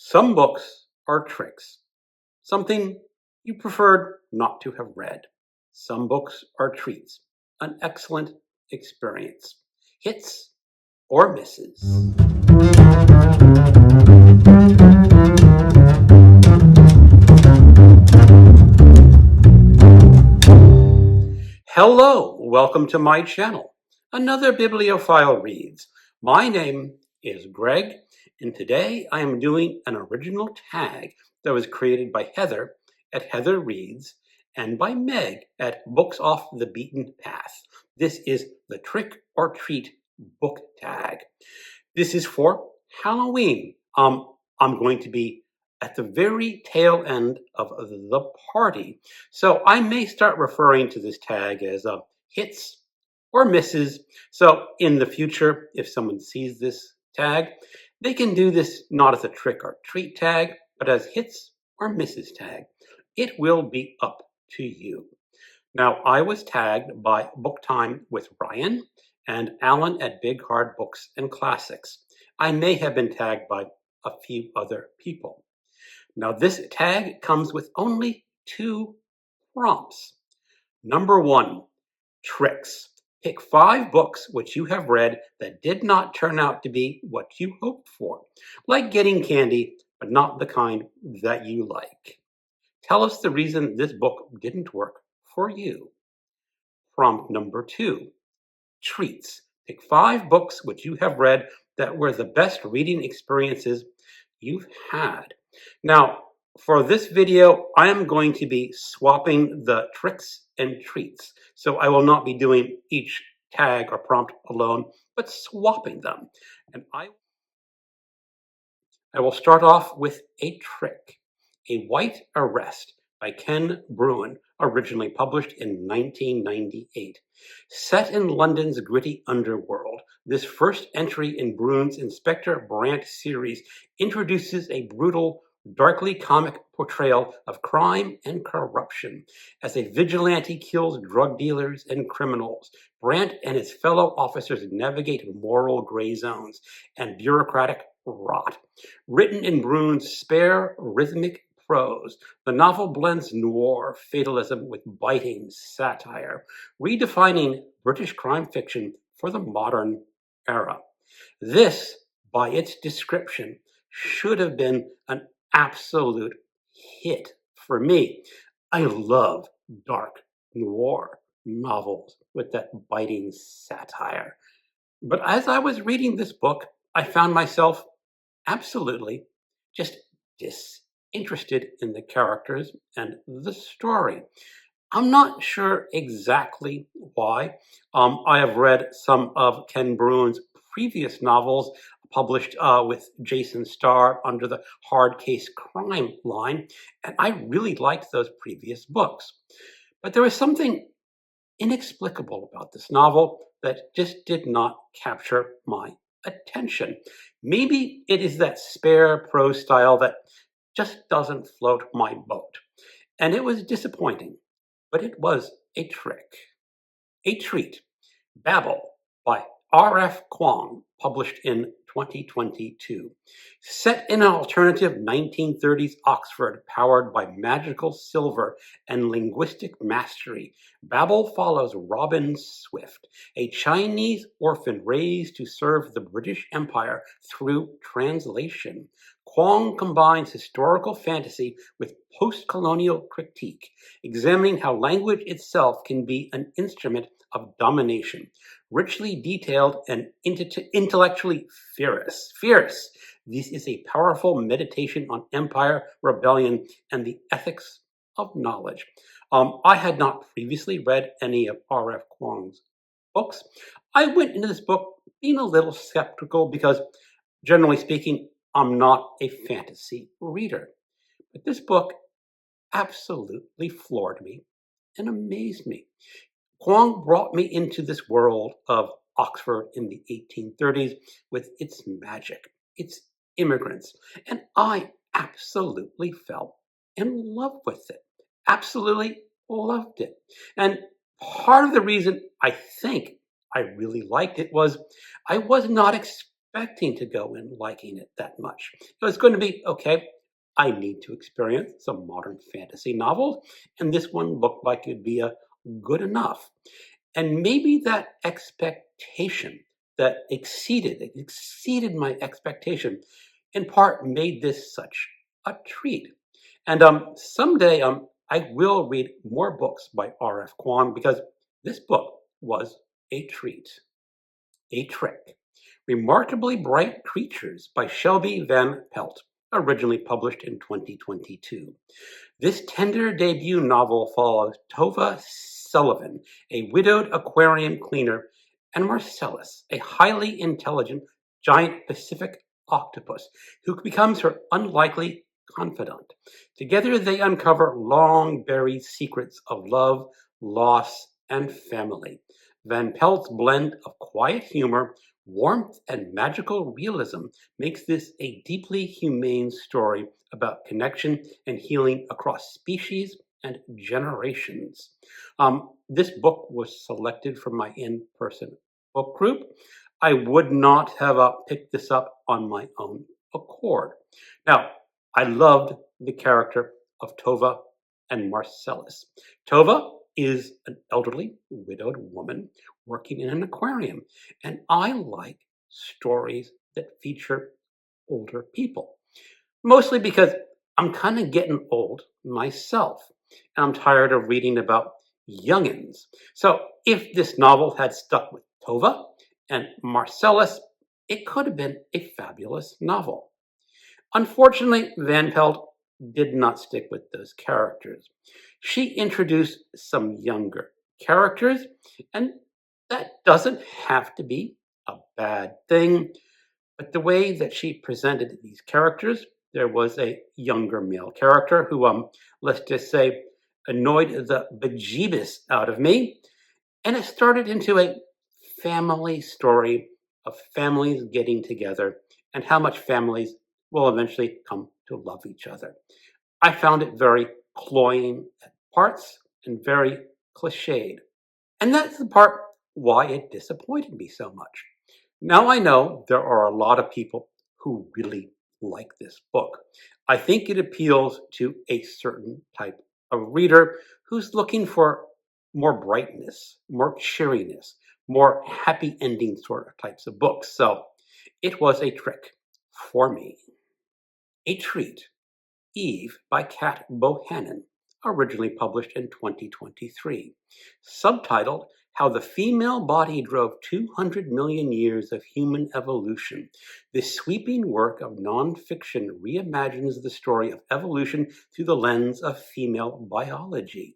Some books are tricks, something you preferred not to have read. Some books are treats, an excellent experience. Hits or misses. Hello, welcome to my channel. Another Bibliophile Reads. My name is Greg, and today I am doing an original tag that was created by Heather at Heather Reads and by Meg at Books Off the Beaten Path. This is the Trick or Treat book tag. This is for Halloween. I'm going to be at the very tail end of the party, so I may start referring to this tag as hits or misses. So in the future, if someone sees this tag, they can do this not as a trick or treat tag, but as hits or misses tag. It will be up to you. Now, I was tagged by Book Time with Ryan and Alan at Big Hard Books and Classics. I may have been tagged by a few other people. Now, this tag comes with only 2 prompts. Number 1, tricks. Pick 5 books which you have read that did not turn out to be what you hoped for, like getting candy, but not the kind that you like. Tell us the reason this book didn't work for you. Prompt number 2, treats. Pick 5 books which you have read that were the best reading experiences you've had. Now, for this video, I am going to be swapping the tricks and treats. So I will not be doing each tag or prompt alone, but swapping them. And I will start off with a trick. A White Arrest by Ken Bruen, originally published in 1998. Set in London's gritty underworld, this first entry in Bruen's Inspector Brandt series introduces a brutal, darkly comic portrayal of crime and corruption. As a vigilante kills drug dealers and criminals, Brandt and his fellow officers navigate moral gray zones and bureaucratic rot. Written in Bruen's spare, rhythmic prose, the novel blends noir fatalism with biting satire, redefining British crime fiction for the modern era. This, by its description, should have been an absolute hit for me. I love dark noir novels with that biting satire. But as I was reading this book, I found myself absolutely just disinterested in the characters and the story. I'm not sure exactly why. I have read some of Ken Bruen's previous novels published with Jason Starr under the Hard Case Crime line, and I really liked those previous books. But there was something inexplicable about this novel that just did not capture my attention. Maybe it is that spare prose style that just doesn't float my boat. And it was disappointing, but it was a trick. A treat. Babel by R.F. Kuang, published in 2022. Set in an alternative 1930s Oxford powered by magical silver and linguistic mastery, Babel follows Robin Swift, a Chinese orphan raised to serve the British Empire through translation. Kuang combines historical fantasy with post-colonial critique, examining how language itself can be an instrument of domination. Richly detailed and intellectually fierce. This is a powerful meditation on empire, rebellion, and the ethics of knowledge. I had not previously read any of R.F. Kuang's books. I went into this book being a little skeptical because, generally speaking, I'm not a fantasy reader. But this book absolutely floored me and amazed me. Kuang brought me into this world of Oxford in the 1830s with its magic, its immigrants, and I absolutely fell in love with it. Absolutely loved it. And part of the reason I think I really liked it was I was not expecting to go in liking it that much. It was going to be, okay, I need to experience some modern fantasy novels, and this one looked like it'd be a good enough. And maybe that expectation that exceeded my expectation, in part made this such a treat. And someday I will read more books by R.F. Kuang because this book was a treat. A trick. Remarkably Bright Creatures by Shelby van Pelt, originally published in 2022. This tender debut novel follows Tova Sullivan, a widowed aquarium cleaner, and Marcellus, a highly intelligent giant Pacific octopus who becomes her unlikely confidant. Together they uncover long-buried secrets of love, loss, and family. Van Pelt's blend of quiet humor, warmth, and magical realism makes this a deeply humane story about connection and healing across species and generations. This book was selected from my in-person book group. I would not have picked this up on my own accord. Now, I loved the character of Tova and Marcellus. Tova is an elderly, widowed woman working in an aquarium, and I like stories that feature older people, mostly because I'm kind of getting old myself, and I'm tired of reading about youngins. So if this novel had stuck with Tova and Marcellus, it could have been a fabulous novel. Unfortunately, Van Pelt did not stick with those characters. She introduced some younger characters, and that doesn't have to be a bad thing, but the way that she presented these characters, there was a younger male character who, let's just say, annoyed the bejeebus out of me, and it started into a family story of families getting together and how much families will eventually come to love each other. I found it very cloying at parts and very cliched. And that's the part why it disappointed me so much. Now I know there are a lot of people who really like this book. I think it appeals to a certain type of reader who's looking for more brightness, more cheeriness, more happy ending sort of types of books. So it was a trick for me. A treat. Eve by Kat Bohannon, originally published in 2023. Subtitled How the Female Body Drove 200 Million Years of Human Evolution. This sweeping work of nonfiction reimagines the story of evolution through the lens of female biology.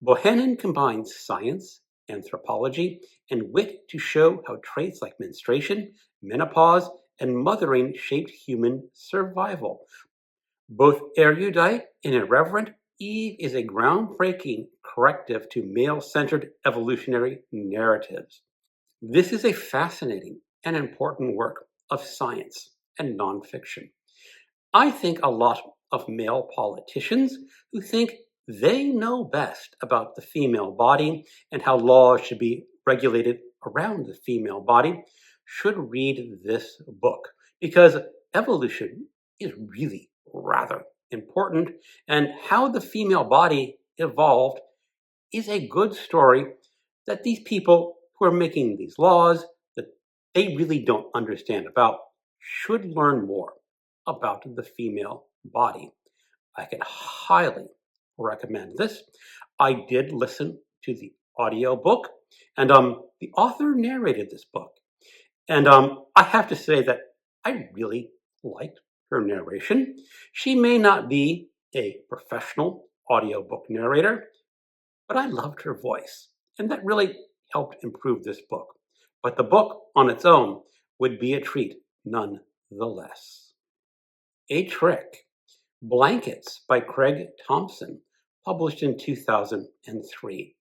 Bohannon combines science, anthropology, and wit to show how traits like menstruation, menopause, and mothering shaped human survival. Both erudite and irreverent, Eve is a groundbreaking corrective to male-centered evolutionary narratives. This is a fascinating and important work of science and nonfiction. I think a lot of male politicians who think they know best about the female body and how laws should be regulated around the female body should read this book, because evolution is really rather important, and how the female body evolved is a good story that these people who are making these laws that they really don't understand about should learn more about the female body. I can highly recommend this. I did listen to the audiobook, and the author narrated this book. And I have to say that I really liked her narration. She may not be a professional audiobook narrator, but I loved her voice, and that really helped improve this book. But the book on its own would be a treat nonetheless. A Trick. Blankets by Craig Thompson, published in 2003.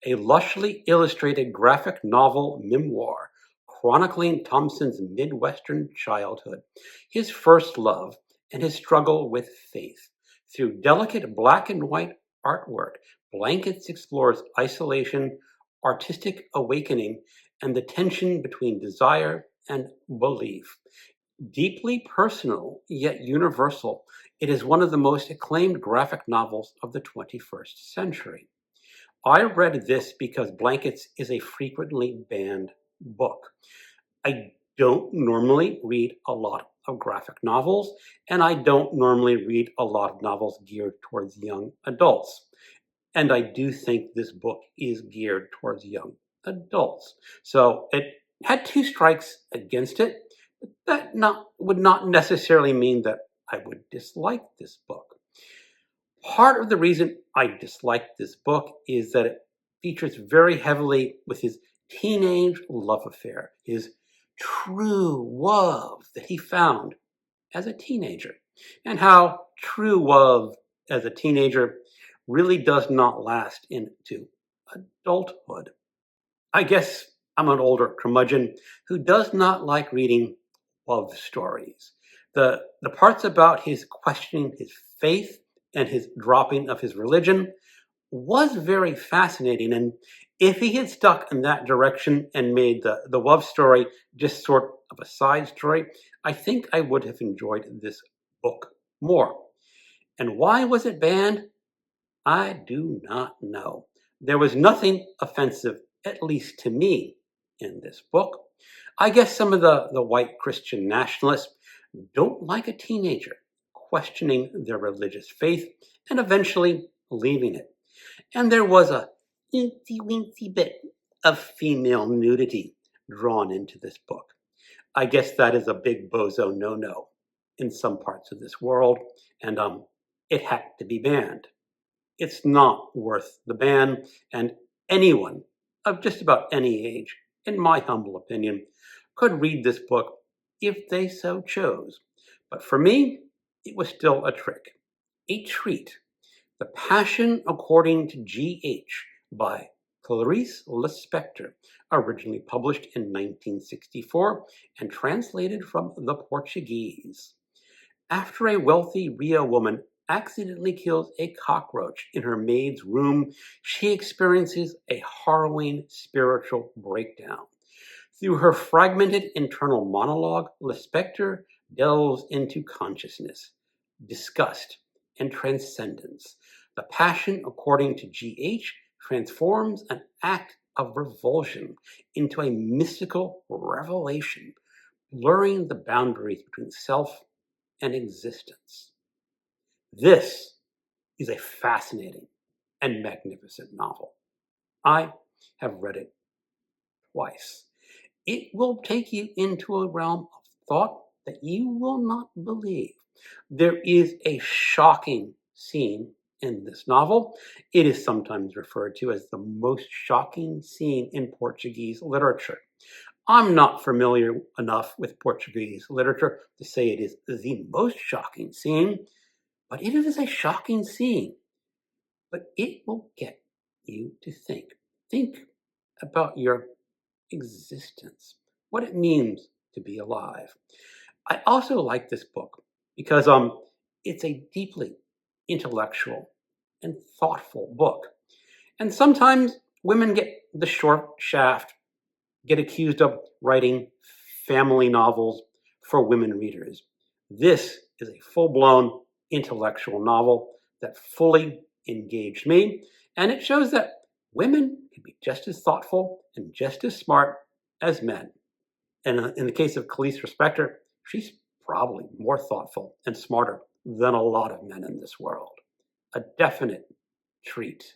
A lushly illustrated graphic novel memoir chronicling Thompson's Midwestern childhood, his first love, and his struggle with faith. Through delicate black and white artwork, Blankets explores isolation, artistic awakening, and the tension between desire and belief. Deeply personal, yet universal, it is one of the most acclaimed graphic novels of the 21st century. I read this because Blankets is a frequently banned book. I don't normally read a lot of graphic novels, and I don't normally read a lot of novels geared towards young adults. And I do think this book is geared towards young adults. So it had two strikes against it, but that would not necessarily mean that I would dislike this book. Part of the reason I dislike this book is that it features very heavily with his teenage love affair, his true love that he found as a teenager, and how true love as a teenager really does not last into adulthood. I guess I'm an older curmudgeon who does not like reading love stories. The parts about his questioning his faith and his dropping of his religion was very fascinating. And if he had stuck in that direction and made the love story just sort of a side story, I think I would have enjoyed this book more. And why was it banned? I do not know. There was nothing offensive, at least to me, in this book. I guess some of the white Christian nationalists don't like a teenager questioning their religious faith and eventually leaving it. And there was a teensy-weensy bit of female nudity drawn into this book. I guess that is a big bozo no-no in some parts of this world, and it had to be banned. It's not worth the ban, and anyone of just about any age, in my humble opinion, could read this book if they so chose. But for me, it was still a trick, a treat. The Passion According to G.H. by Clarice Lispector, originally published in 1964 and translated from the Portuguese. After a wealthy Rio woman accidentally kills a cockroach in her maid's room, she experiences a harrowing spiritual breakdown. Through her fragmented internal monologue, Lispector delves into consciousness, disgust, and transcendence. The Passion According to G.H. transforms an act of revulsion into a mystical revelation, blurring the boundaries between self and existence. This is a fascinating and magnificent novel. I have read it twice. It will take you into a realm of thought that you will not believe. There is a shocking scene in this novel. It is sometimes referred to as the most shocking scene in Portuguese literature. I'm not familiar enough with Portuguese literature to say it is the most shocking scene, but it is a shocking scene. But it will get you to think. Think about your existence, what it means to be alive. I also like this book because it's a deeply intellectual and thoughtful book. And sometimes women get the short shaft, get accused of writing family novels for women readers. This is a full-blown intellectual novel that fully engaged me, and it shows that women can be just as thoughtful and just as smart as men. And in the case of Clarice Lispector, she's probably more thoughtful and smarter than a lot of men in this world. A definite treat.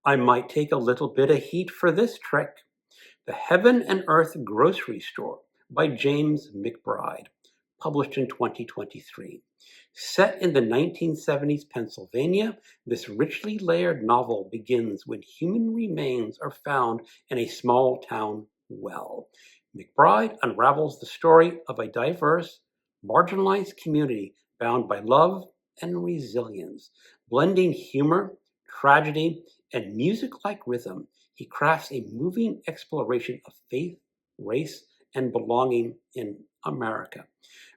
I might take a little bit of heat for this trick. The Heaven and Earth Grocery Store by James McBride, published in 2023. Set in the 1970s Pennsylvania, this richly layered novel begins when human remains are found in a small town well. McBride unravels the story of a diverse, marginalized community bound by love and resilience. Blending humor, tragedy, and music-like rhythm, he crafts a moving exploration of faith, race, and belonging in America.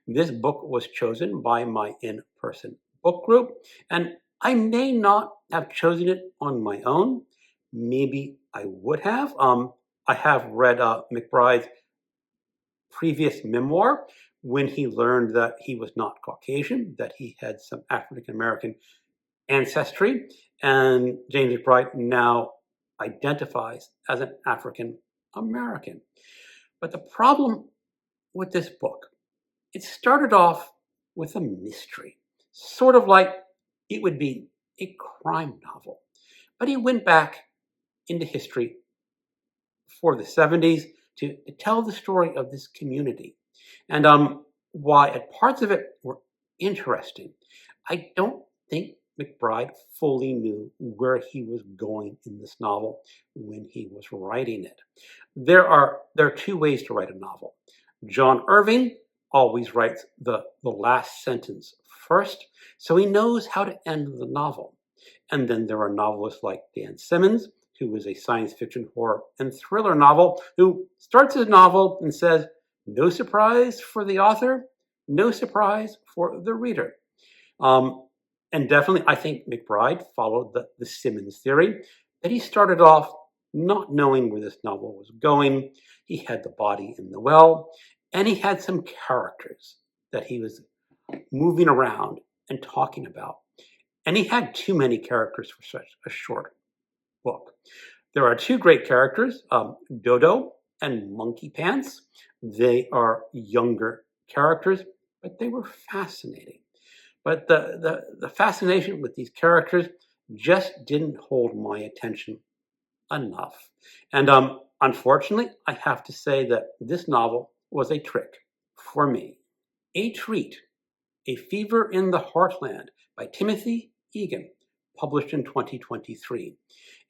This book was chosen by my in-person book group, and I may not have chosen it on my own. Maybe I would have. I have read McBride's previous memoir when he learned that he was not Caucasian, that he had some African American ancestry, and James McBride now identifies as an African American. But the problem with this book, it started off with a mystery, sort of like it would be a crime novel. But he went back into history for the 70s to tell the story of this community. And while parts of it were interesting, I don't think McBride fully knew where he was going in this novel when he was writing it. There are two ways to write a novel. John Irving always writes the last sentence first, so he knows how to end the novel. And then there are novelists like Dan Simmons, who is a science fiction, horror, and thriller novel, who starts his novel and says, no surprise for the author, no surprise for the reader. And definitely, I think McBride followed the Simmons theory, that he started off not knowing where this novel was going. He had the body in the well, and he had some characters that he was moving around and talking about. And he had too many characters for such a short book. There are two great characters, Dodo and Monkey Pants. They are younger characters, but they were fascinating. But the fascination with these characters just didn't hold my attention enough. And unfortunately, I have to say that this novel was a trick for me. A Treat, A Fever in the Heartland by Timothy Egan, published in 2023.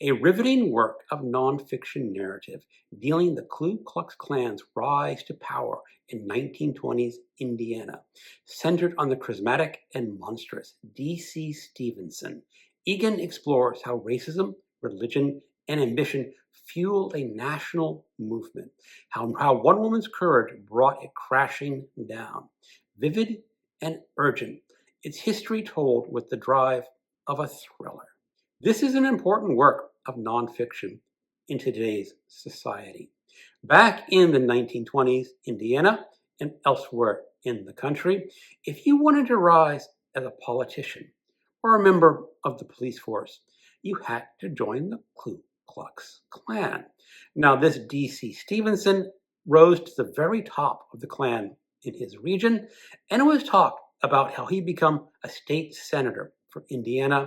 A riveting work of nonfiction narrative dealing the Ku Klux Klan's rise to power in 1920s Indiana, centered on the charismatic and monstrous D.C. Stevenson. Egan explores how racism, religion, and ambition fueled a national movement, how one woman's courage brought it crashing down. Vivid and urgent, its history told with the drive of a thriller. This is an important work of nonfiction in today's society. Back in the 1920s, Indiana and elsewhere in the country, if you wanted to rise as a politician or a member of the police force, you had to join the Ku Klux Klan. Now, this D.C. Stevenson rose to the very top of the Klan in his region, and it was talked about how he'd become a state senator for Indiana,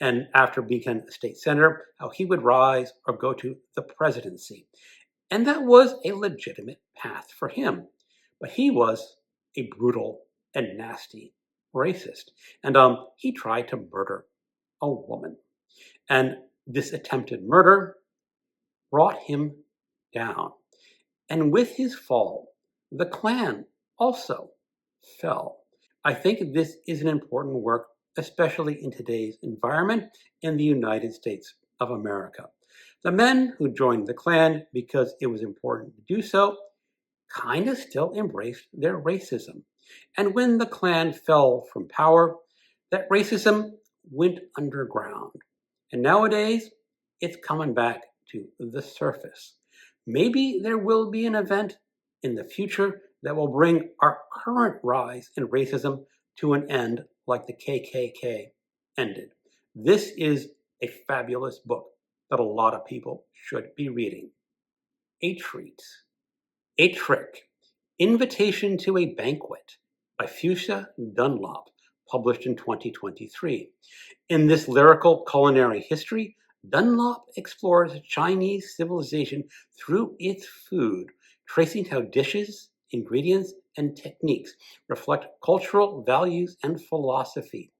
and after becoming a state senator, how he would rise or go to the presidency. And that was a legitimate path for him. But he was a brutal and nasty racist. And he tried to murder a woman. And this attempted murder brought him down. And with his fall, the Klan also fell. I think this is an important work, especially in today's environment in the United States of America. The men who joined the Klan because it was important to do so kind of still embraced their racism. And when the Klan fell from power, that racism went underground. And nowadays, it's coming back to the surface. Maybe there will be an event in the future that will bring our current rise in racism to an end like the KKK ended. This is a fabulous book that a lot of people should be reading. A Treat, A Trick, Invitation to a Banquet by Fuchsia Dunlop, published in 2023. In this lyrical culinary history, Dunlop explores Chinese civilization through its food, tracing how dishes, ingredients, and techniques reflect cultural values and philosophy.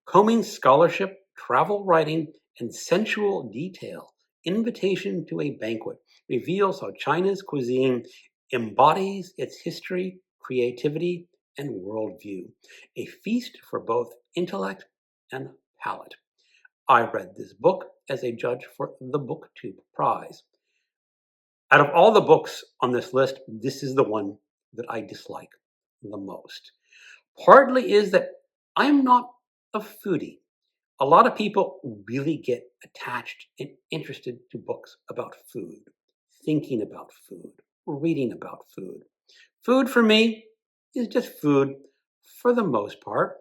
Combing scholarship, travel writing, and sensual detail, Invitation to a Banquet reveals how China's cuisine embodies its history, creativity, and worldview, a feast for both intellect and palate. I read this book as a judge for the BookTube prize. Out of all the books on this list, this is the one that I dislike the most. Partly is that I'm not a foodie. A lot of people really get attached and interested to books about food, thinking about food, reading about food. Food for me is just food for the most part.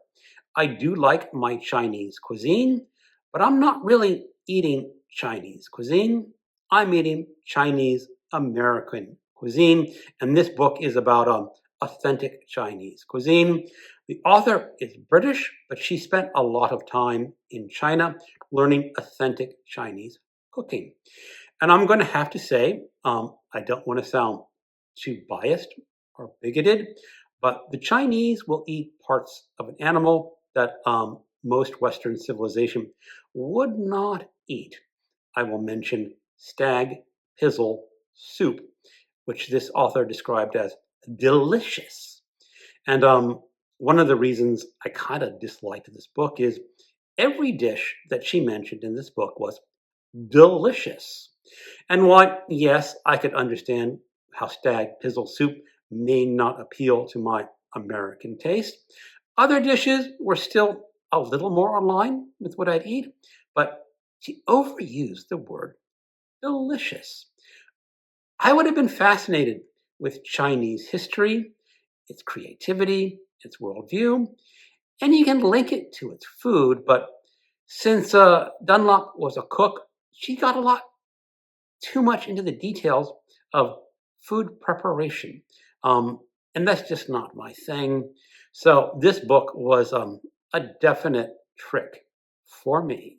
I do like my Chinese cuisine, but I'm not really eating Chinese cuisine. I'm eating Chinese American cuisine, and this book is about authentic Chinese cuisine. The author is British, but she spent a lot of time in China learning authentic Chinese cooking. And I'm going to have to say, I don't want to sound too biased or bigoted, but the Chinese will eat parts of an animal that most Western civilization would not eat. I will mention stag pizzle soup, which this author described as delicious. And one of the reasons I kind of disliked this book is every dish that she mentioned in this book was delicious. And while, yes, I could understand how stag pizzle soup may not appeal to my American taste, other dishes were still a little more aligned with what I'd eat, but she overused the word delicious. I would have been fascinated with Chinese history, its creativity, its worldview, and you can link it to its food, but since Dunlop was a cook, she got a lot too much into the details of food preparation. And that's just not my thing. So this book was a definite trick for me.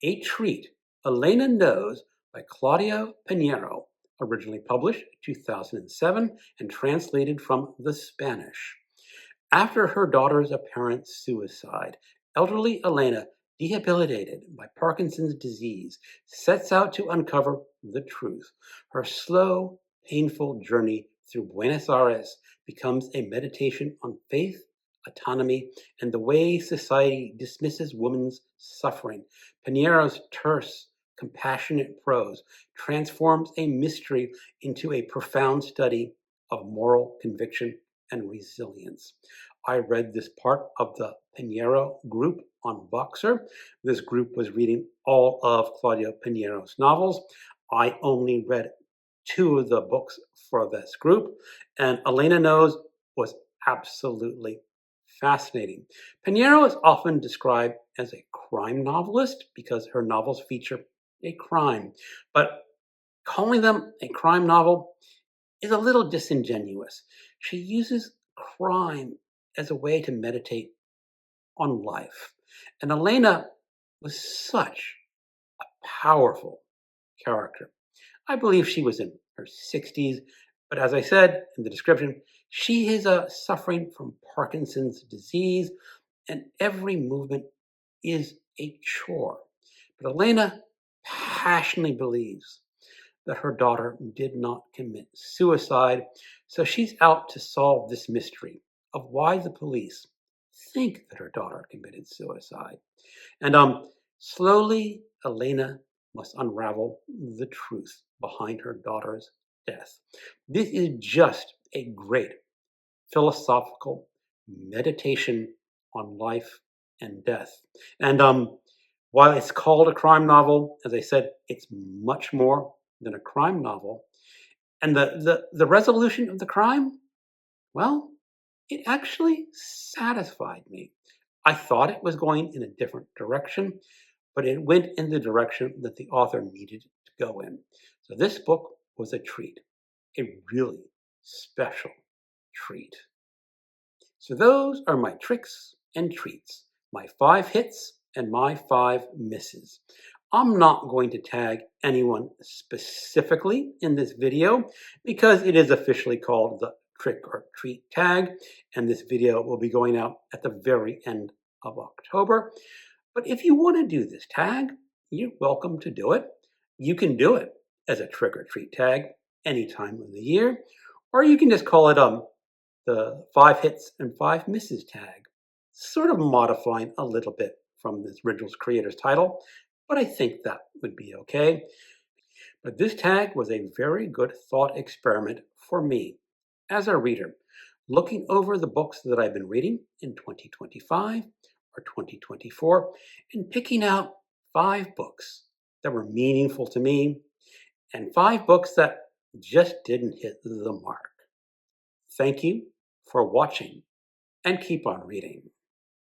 A Treat, Elena Knows by Claudia Piñeiro, originally published 2007 and translated from the Spanish. After her daughter's apparent suicide, elderly Elena, debilitated by Parkinson's disease, sets out to uncover the truth. Her slow, painful journey through Buenos Aires becomes a meditation on faith, autonomy, and the way society dismisses woman's suffering. Piñeiro's terse, compassionate prose transforms a mystery into a profound study of moral conviction and resilience. I read this part of the Piñeiro group on Voxer. This group was reading all of Claudia Piñeiro's novels. I only read 2 of the books for this group, and Elena Knows was absolutely fascinating. Piñeiro is often described as a crime novelist because her novels feature a crime, but calling them a crime novel is a little disingenuous. She uses crime as a way to meditate on life. And Elena was such a powerful character. I believe she was in her 60s, but as I said in the description, she is suffering from Parkinson's disease, and every movement is a chore. But Elena passionately believes that her daughter did not commit suicide, so she's out to solve this mystery of why the police think that her daughter committed suicide. And slowly, Elena must unravel the truth behind her daughter's death. This is just a great philosophical meditation on life and death. And while it's called a crime novel, as I said, it's much more than a crime novel. And the resolution of the crime, well, it actually satisfied me. I thought it was going in a different direction, but it went in the direction that the author needed to go in. So this book was a treat, a really special treat. So those are my tricks and treats, my 5 hits and my 5 misses. I'm not going to tag anyone specifically in this video because it is officially called the trick or treat tag, and this video will be going out at the very end of October. But if you want to do this tag, you're welcome to do it. You can do it as a trick or treat tag any time of the year, or you can just call it the 5 hits and 5 misses tag, sort of modifying a little bit from this original creator's title, but I think that would be okay. But this tag was a very good thought experiment for me as a reader, looking over the books that I've been reading in 2025 or 2024 and picking out 5 books that were meaningful to me and 5 books that just didn't hit the mark. Thank you for watching, and keep on reading.